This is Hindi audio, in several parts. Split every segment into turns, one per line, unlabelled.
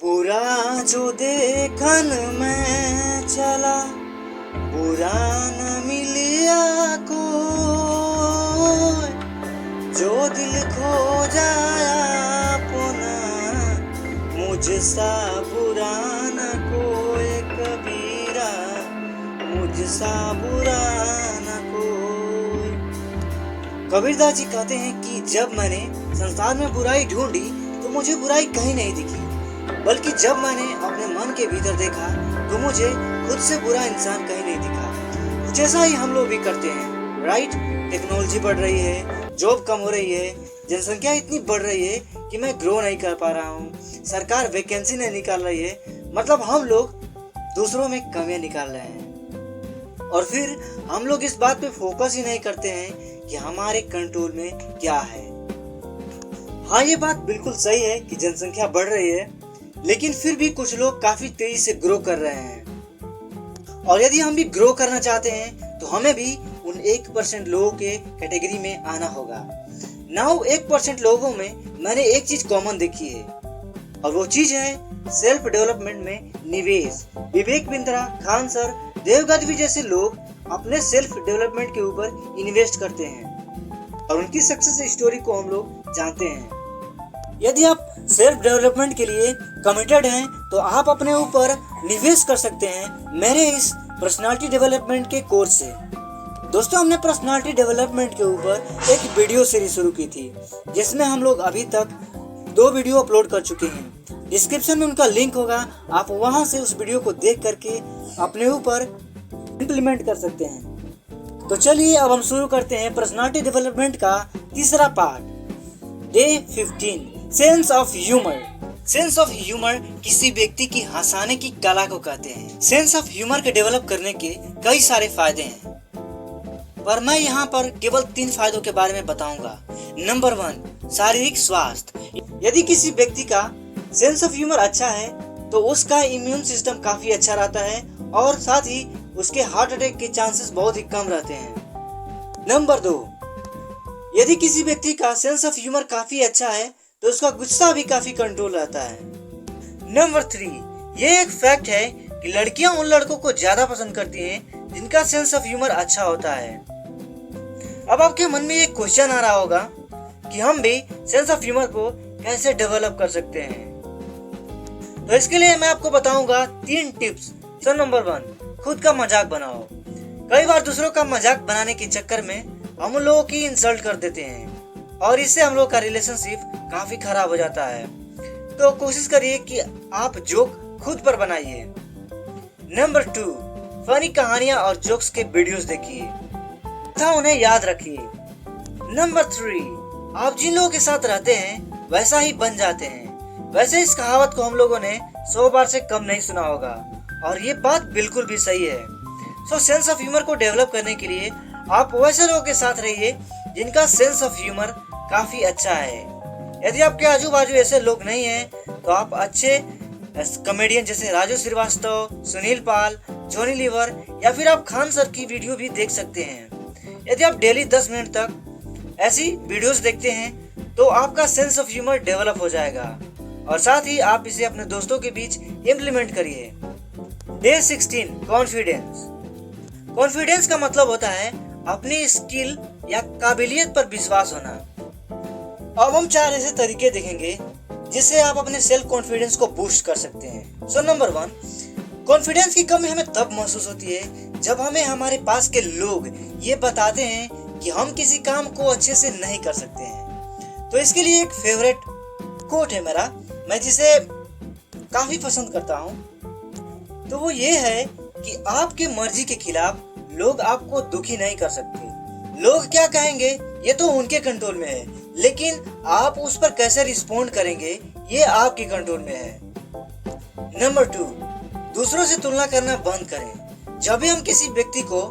बुरा जो देखन में चला, बुरा न मिलिया कोई, जो दिल खो जाया पुना, मुझसा बुरा न कोई कबीरा, मुझसा बुरा न कोई। कबीरदास जी कहते हैं कि जब मैंने संसार में बुराई ढूंढी तो मुझे बुराई कहीं नहीं दिखी, बल्कि जब मैंने अपने मन के भीतर देखा तो मुझे खुद से बुरा इंसान कहीं नहीं दिखा। कुछ ऐसा ही हम लोग भी करते हैं, राइट? टेक्नोलॉजी बढ़ रही है, जॉब कम हो रही है, जनसंख्या इतनी बढ़ रही है कि मैं ग्रो नहीं कर पा रहा हूँ, सरकार वैकेंसी नहीं निकाल रही है, मतलब हम लोग दूसरों में कमियां निकाल रहे हैं। और फिर हम लोग इस बात पे फोकस ही नहीं करते हैं कि हमारे कंट्रोल में क्या है। हाँ, ये बात बिल्कुल सही है कि जनसंख्या बढ़ रही है, लेकिन फिर भी कुछ लोग काफी तेजी से ग्रो कर रहे हैं। और यदि हम भी ग्रो करना चाहते हैं तो हमें भी उन 1% लोगों के कैटेगरी में आना होगा। नाउ 1% लोगों में मैंने एक चीज कॉमन देखी है, और वो चीज है सेल्फ डेवलपमेंट में निवेश। विवेक बिंद्रा, खान सर, देव गढ़वी जैसे लोग अपने सेल्फ डेवलपमेंट के ऊपर इन्वेस्ट करते हैं और उनकी सक्सेस स्टोरी को हम लोग जानते हैं। यदि आप सेल्फ डेवलपमेंट के लिए कमिटेड हैं तो आप अपने ऊपर निवेश कर सकते हैं मेरे इस पर्सनालिटी डेवलपमेंट के कोर्स से। दोस्तों, हमने पर्सनालिटी डेवलपमेंट के ऊपर एक वीडियो सीरीज शुरू की थी, जिसमें हम लोग अभी तक 2 वीडियो अपलोड कर चुके हैं। डिस्क्रिप्शन में उनका लिंक होगा, आप वहां से उस वीडियो को देख करके अपने ऊपर इम्प्लीमेंट कर सकते हैं। तो चलिए अब हम शुरू करते हैं पर्सनालिटी डेवलपमेंट का तीसरा part, day 15, sense of humour. Sense of humour किसी व्यक्ति की हंसाने की कला को कहते हैं। सेंस ऑफ ह्यूमर के डेवलप करने के कई सारे फायदे हैं, पर मैं यहाँ पर केवल 3 फायदों के बारे में बताऊंगा। नंबर 1, शारीरिक स्वास्थ्य। यदि किसी व्यक्ति का सेंस ऑफ ह्यूमर अच्छा है तो उसका इम्यून सिस्टम काफी अच्छा रहता है और साथ ही उसके हार्ट अटैक के चांसेस बहुत ही कम रहते हैं। नंबर 2, यदि किसी व्यक्ति का सेंस ऑफ ह्यूमर काफी अच्छा है तो उसका गुस्सा भी काफी कंट्रोल रहता है। नंबर 3, ये एक फैक्ट है कि लड़कियां उन लड़कों को ज्यादा पसंद करती हैं जिनका सेंस ऑफ ह्यूमर अच्छा होता है। अब आपके मन में एक क्वेश्चन आ रहा होगा कि हम भी सेंस ऑफ ह्यूमर को कैसे डेवलप कर सकते हैं। तो इसके लिए मैं आपको बताऊंगा 3 टिप्स। तो नंबर 1, खुद का मजाक बनाओ। कई बार दूसरों का मजाक बनाने के चक्कर में हम लोगों की इंसल्ट कर देते हैं और इससे हम लोग का रिलेशनशिप काफी खराब हो जाता है। तो कोशिश करिए कि आप जोक खुद पर बनाइए। नंबर 2, फनी कहानियां और जोक्स के वीडियोस देखिए तथा उन्हें याद रखिए। नंबर 3, आप जिन लोगों के साथ रहते हैं वैसा ही बन जाते हैं। वैसे इस कहावत को हम लोगों ने 100 बार से कम नहीं सुना होगा और ये बात बिल्कुल भी सही है। सो सेंस ऑफ ह्यूमर को डेवलप करने के लिए आप वैसे लोगों के साथ रहिए जिनका सेंस ऑफ ह्यूमर काफी अच्छा है। यदि आपके आजू बाजू ऐसे लोग नहीं हैं तो आप अच्छे कॉमेडियन जैसे राजू श्रीवास्तव, सुनील पाल, जॉनी लीवर या फिर आप खान सर की वीडियो भी देख सकते हैं। यदि आप डेली 10 मिनट तक ऐसी वीडियोस देखते हैं तो आपका सेंस ऑफ ह्यूमर डेवलप हो जाएगा और साथ ही आप इसे अपने दोस्तों के बीच इम्प्लीमेंट करिए। Day 16, confidence. कॉन्फिडेंस का मतलब होता है अपनी स्किल या काबिलियत पर विश्वास होना। अब हम 4 ऐसे तरीके देखेंगे जिससे आप अपने सेल्फ कॉन्फिडेंस को बूस्ट कर सकते हैं। सो नंबर 1, कॉन्फिडेंस की कमी हमें तब महसूस होती है जब हमें हमारे पास के लोग ये बताते हैं कि हम किसी काम को अच्छे से नहीं कर सकते हैं। तो इसके लिए एक फेवरेट कोट है मेरा, मैं जिसे काफी पसंद करता हूँ। तो वो ये है कि आपके मर्जी के खिलाफ लोग आपको दुखी नहीं कर सकते। लोग क्या कहेंगे ये तो उनके कंट्रोल में है, लेकिन आप उस पर कैसे रिस्पॉन्ड करेंगे ये आपके कंट्रोल में है। नंबर 2, दूसरों से तुलना करना बंद करें। जब भी हम किसी व्यक्ति को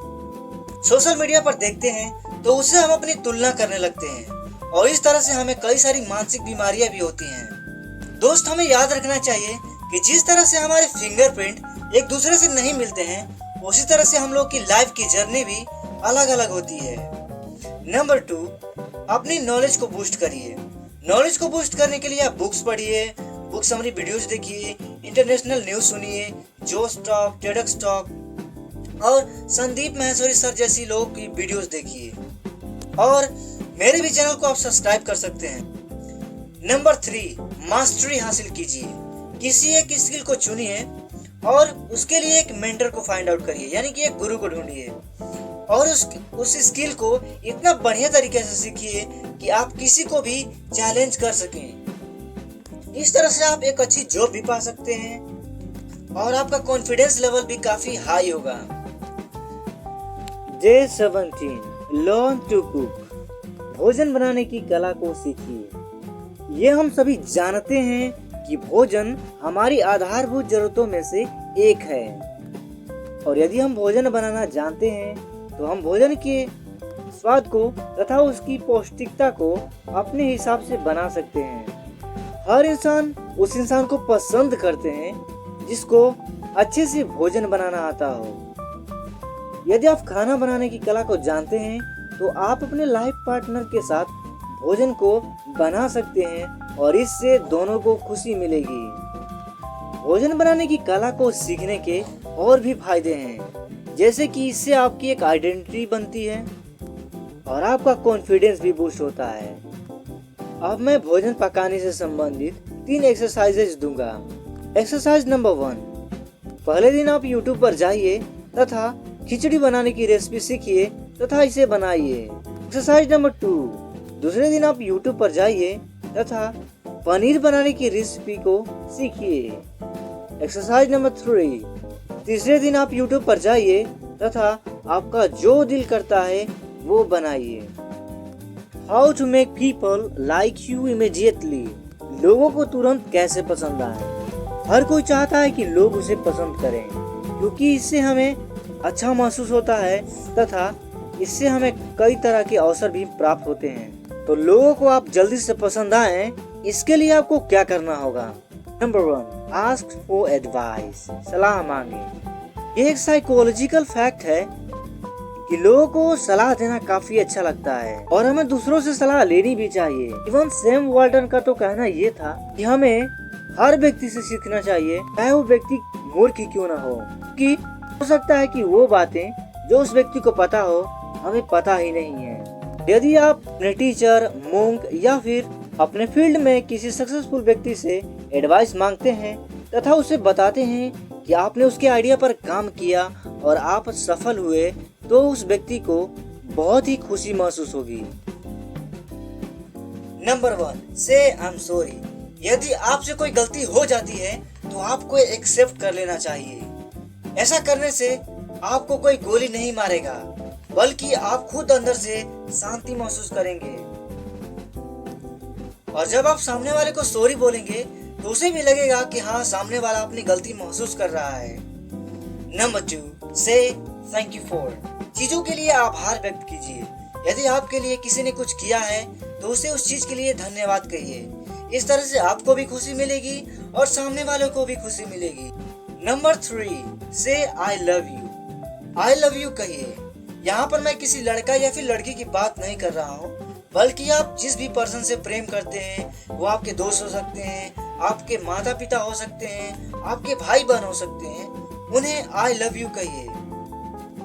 सोशल मीडिया पर देखते हैं तो उससे हम अपनी तुलना करने लगते हैं और इस तरह से हमें कई सारी मानसिक बीमारियां भी होती हैं। दोस्त, हमें याद रखना चाहिए कि जिस तरह से हमारे फिंगरप्रिंट एक दूसरे से नहीं मिलते हैं उसी तरह से हम लोग की लाइफ की जर्नी भी अलग अलग होती है। नंबर 2, अपनी नॉलेज को बूस्ट करिए। नॉलेज को बूस्ट करने के लिए आप बुक्स पढ़िए, बुक समरी वीडियोज देखिए, इंटरनेशनल न्यूज सुनिए, जोश टॉक, टेडक्स टॉक और संदीप माहेश्वरी सर जैसी लोगों की वीडियोज देखिए। और मेरे भी चैनल को आप सब्सक्राइब कर सकते हैं। नंबर 3, मास्टरी हासिल कीजिए। किसी एक स्किल को चुनिए और उसके लिए एक मेंटर को फाइंड आउट करिए, यानी कि एक गुरु को ढूंढिए और उस स्किल को इतना बढ़िया तरीके से सीखिए कि आप किसी को भी चैलेंज कर सकें। इस तरह से आप एक अच्छी जॉब भी पा सकते हैं और आपका कॉन्फिडेंस लेवल भी काफी हाई होगा। Day 17, learn to cook. भोजन बनाने की कला को सीखिए। ये हम सभी जानते हैं कि भोजन हमारी आधारभूत जरूरतों में से एक है और यदि हम भोजन बनाना जानते हैं तो हम भोजन के स्वाद को तथा उसकी पौष्टिकता को अपने हिसाब से बना सकते हैं। हर इंसान उस इंसान को पसंद करते हैं जिसको अच्छे से भोजन बनाना आता हो। यदि आप खाना बनाने की कला को जानते हैं तो आप अपने लाइफ पार्टनर के साथ भोजन को बना सकते हैं और इससे दोनों को खुशी मिलेगी। भोजन बनाने की कला को सीखने के और भी फायदे हैं, जैसे कि इससे आपकी एक आइडेंटिटी बनती है और आपका कॉन्फिडेंस भी बूस्ट होता है। अब मैं भोजन पकाने से संबंधित 3 एक्सरसाइजेज दूंगा। एक्सरसाइज नंबर 1, पहले दिन आप YouTube पर जाइए तथा खिचड़ी बनाने की रेसिपी सीखिए तथा इसे बनाइए। एक्सरसाइज नंबर 2, दूसरे दिन आप YouTube पर जाइए तथा पनीर बनाने की रेसिपी को सीखिए। एक्सरसाइज नंबर 3, तीसरे दिन आप YouTube पर जाइए तथा आपका जो दिल करता है वो बनाइए। How to make people like you immediately. लोगों को तुरंत कैसे पसंद आए। हर कोई चाहता है कि लोग उसे पसंद करें क्योंकि इससे हमें अच्छा महसूस होता है तथा इससे हमें कई तरह के अवसर भी प्राप्त होते हैं। तो लोगों को आप जल्दी से पसंद आए, इसके लिए आपको क्या करना होगा। Number 1, ask for advice. सलाह मांगे। ये एक साइकोलॉजिकल फैक्ट है कि लोगों को सलाह देना काफी अच्छा लगता है और हमें दूसरों से सलाह लेनी भी चाहिए। इवन सैम वाल्टन का तो कहना ये था कि हमें हर व्यक्ति से सीखना चाहिए, चाहे वो व्यक्ति मूर्ख ही क्यों ना हो, कि हो सकता है कि वो बातें जो उस व्यक्ति को पता हो हमें पता ही नहीं है। यदि आप अपने टीचर, मोंक या फिर अपने फील्ड में किसी सक्सेसफुल व्यक्ति से एडवाइस मांगते हैं तथा उसे बताते हैं कि आपने उसके आइडिया पर काम किया और आप सफल हुए, तो उस व्यक्ति को बहुत ही खुशी महसूस होगी। नंबर 1, से आई एम सॉरी। यदि आपसे कोई गलती हो जाती है तो आपको एक्सेप्ट कर लेना चाहिए। ऐसा करने से आपको कोई गोली नहीं मारेगा, बल्कि आप खुद अंदर से शांति महसूस करेंगे। और जब आप सामने वाले को सॉरी बोलेंगे तो उसे भी लगेगा कि हाँ, सामने वाला अपनी गलती महसूस कर रहा है। नंबर 2, से थैंक यू फॉर। चीजों के लिए आभार व्यक्त कीजिए। यदि आपके लिए किसी ने कुछ किया है तो उसे उस चीज के लिए धन्यवाद कहिए। इस तरह से आपको भी खुशी मिलेगी और सामने वालों को भी खुशी मिलेगी। नंबर 3, से I love you. I love you कहिए। यहाँ पर मैं किसी लड़का या फिर लड़की की बात नहीं कर रहा हूँ, बल्कि आप जिस भी पर्सन से प्रेम करते हैं, वो आपके दोस्त हो सकते हैं, आपके माता पिता हो सकते हैं, आपके भाई बहन हो सकते हैं, उन्हें आई लव यू कहिए।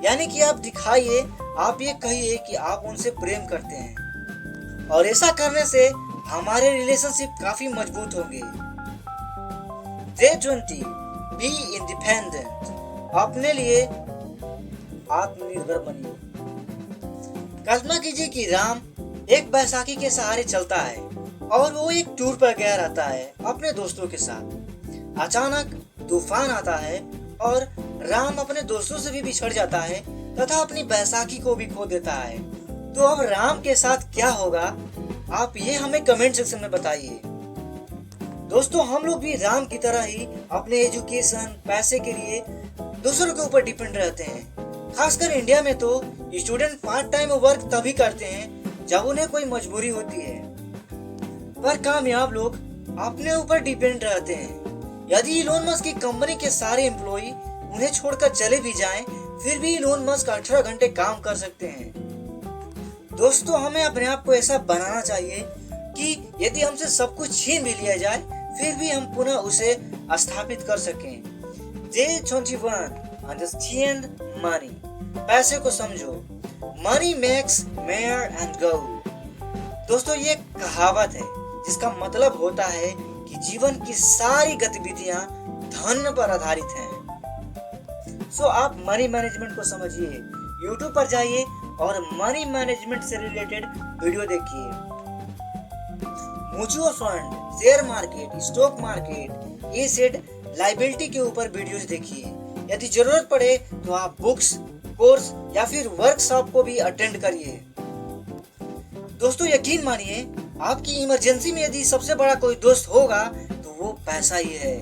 यानी कि आप दिखाइए, आप ये कहिए कि आप उनसे प्रेम करते हैं और ऐसा करने से हमारे रिलेशनशिप काफी मजबूत होंगे। Day 20, be independent. अपने लिए आत्मनिर्भर बनिए। कल्पना कीजिए कि राम एक बैसाखी के सहारे चलता है और वो एक टूर पर गया रहता है अपने दोस्तों के साथ। अचानक तूफान आता है और राम अपने दोस्तों से भी बिछड़ जाता है तथा अपनी बैसाखी को भी खो देता है। तो अब राम के साथ क्या होगा, आप ये हमें कमेंट सेक्शन में बताइए। दोस्तों, हम लोग भी राम की तरह ही अपने एजुकेशन, पैसे के लिए दूसरों के ऊपर डिपेंड रहते हैं। खासकर इंडिया में तो स्टूडेंट पार्ट टाइम वर्क तभी करते हैं जब उन्हें कोई मजबूरी होती है, पर कामयाब लोग अपने ऊपर डिपेंड रहते हैं। यदि इलोन मस्क की कंपनी के सारे एम्प्लॉई उन्हें छोड़कर चले भी जाएं, फिर भी इलोन मस्क 18 घंटे काम कर सकते हैं। दोस्तों, हमें अपने आप को ऐसा बनाना चाहिए कि यदि हमसे सब कुछ छीन भी लिया जाए, फिर भी हम पुनः उसे स्थापित कर सकें। Day 21, understand money। पैसे को समझो। Money makes mayor and go। दोस्तों ये एक कहावत है जिसका मतलब होता है कि जीवन की सारी गतिविधियां धन पर आधारित हैं। सो आप मनी मैनेजमेंट को समझिए, यूट्यूब पर जाइए और मनी मैनेजमेंट से रिलेटेड वीडियो देखिए। Mutual fund, share market, stock market, asset, liability के ऊपर वीडियोस देखिए। यदि जरूरत पड़े तो आप बुक्स, कोर्स या फिर वर्कशॉप को भी अटेंड करिए। दोस्तों यकीन मानिए, आपकी इमरजेंसी में यदि सबसे बड़ा कोई दोस्त होगा तो वो पैसा ही है।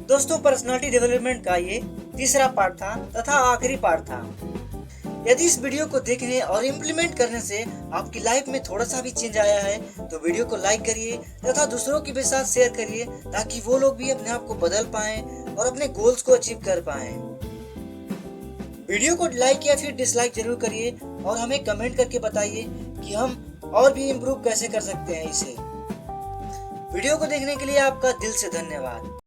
दोस्तों पर्सनालिटी डेवलपमेंट का ये तीसरा पार्ट था तथा आखिरी पार्ट था। यदि इस वीडियो को देखने और इम्प्लीमेंट करने से आपकी लाइफ में थोड़ा सा भी चेंज आया है तो वीडियो को लाइक करिए तथा दूसरों के भी साथ शेयर करिए ताकि वो लोग भी अपने आप को बदल पाएं और अपने गोल्स को अचीव कर पाएं। वीडियो को लाइक या फिर डिसलाइक जरूर करिए और हमें कमेंट करके बताइए कि हम और भी इम्प्रूव कैसे कर सकते हैं इसे। वीडियो को देखने के लिए आपका दिल से धन्यवाद।